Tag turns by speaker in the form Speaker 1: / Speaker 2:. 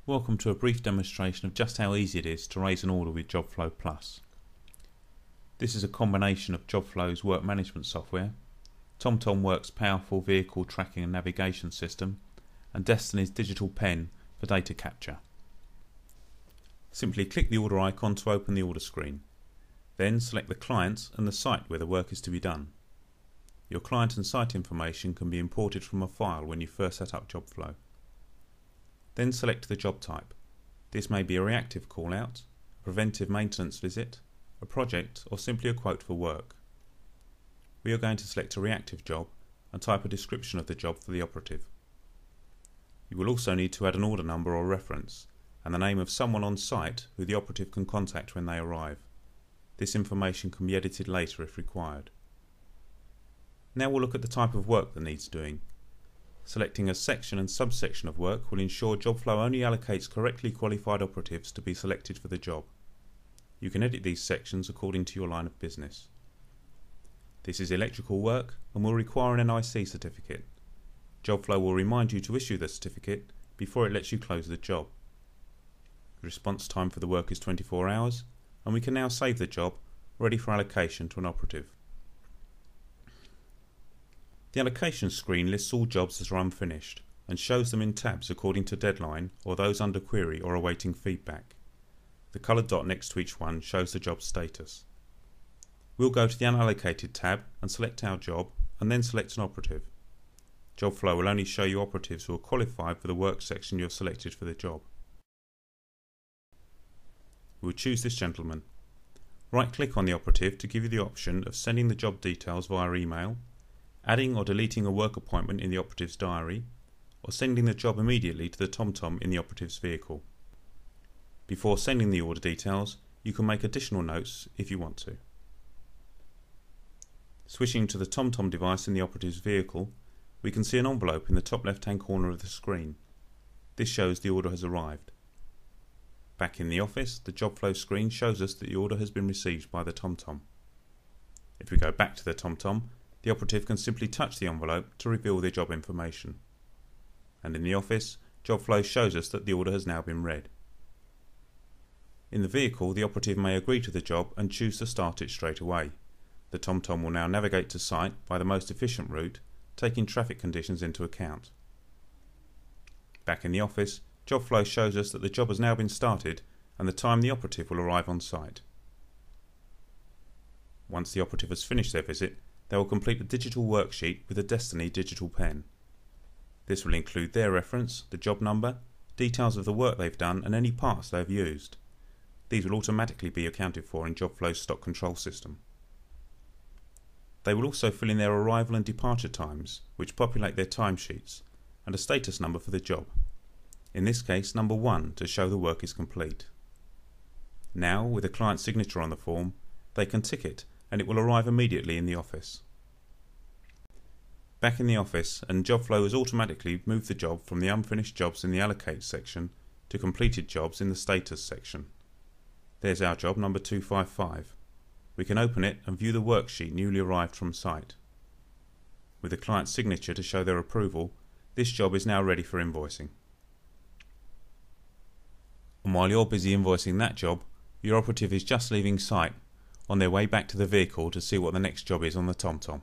Speaker 1: Welcome to a brief demonstration of just how easy it is to raise an order with JobFlow Plus. This is a combination of JobFlow's work management software, TomTom WORK's powerful vehicle tracking and navigation system, and Destiny's digital pen for data capture. Simply click the order icon to open the order screen. Then select the client and the site where the work is to be done. Your client and site information can be imported from a file when you first set up JobFlow. Then select the job type. This may be a reactive call-out, a preventive maintenance visit, a project, or simply a quote for work. We are going to select a reactive job and type a description of the job for the operative. You will also need to add an order number or reference and the name of someone on site who the operative can contact when they arrive. This information can be edited later if required. Now we'll look at the type of work that needs doing. Selecting a section and subsection of work will ensure JobFlow only allocates correctly qualified operatives to be selected for the job. You can edit these sections according to your line of business. This is electrical work and will require an NIC certificate. JobFlow will remind you to issue the certificate before it lets you close the job. The response time for the work is 24 hours, and we can now save the job ready for allocation to an operative. The allocation screen lists all jobs that are unfinished and shows them in tabs according to deadline or those under query or awaiting feedback. The coloured dot next to each one shows the job status. We'll go to the Unallocated tab and select our job and then select an operative. JobFlow will only show you operatives who are qualified for the work section you have selected for the job. We'll choose this gentleman. Right-click on the operative to give you the option of sending the job details via email, adding or deleting a work appointment in the operative's diary, or sending the job immediately to the TomTom in the operative's vehicle. Before sending the order details, you can make additional notes if you want to. Switching to the TomTom device in the operative's vehicle, we can see an envelope in the top left-hand corner of the screen. This shows the order has arrived. Back in the office, the JobFlow screen shows us that the order has been received by the TomTom. If we go back to the TomTom, the operative can simply touch the envelope to reveal their job information. And in the office, JobFlow shows us that the order has now been read. In the vehicle, the operative may agree to the job and choose to start it straight away. The TomTom will now navigate to site by the most efficient route, taking traffic conditions into account. Back in the office, JobFlow shows us that the job has now been started and the time the operative will arrive on site. Once the operative has finished their visit, they will complete a digital worksheet with a Destiny digital pen. This will include their reference, the job number, details of the work they've done and any parts they have used. These will automatically be accounted for in JobFlow's stock control system. They will also fill in their arrival and departure times, which populate their timesheets, and a status number for the job. In this case, number 1 to show the work is complete. Now, with a client signature on the form, they can tick it and it will arrive immediately in the office. Back in the office, and JobFlow has automatically moved the job from the unfinished jobs in the Allocate section to completed jobs in the Status section. There's our job number 255. We can open it and view the worksheet newly arrived from site. With the client's signature to show their approval, this job is now ready for invoicing. And while you're busy invoicing that job, your operative is just leaving site, on their way back to the vehicle to see what the next job is on the TomTom.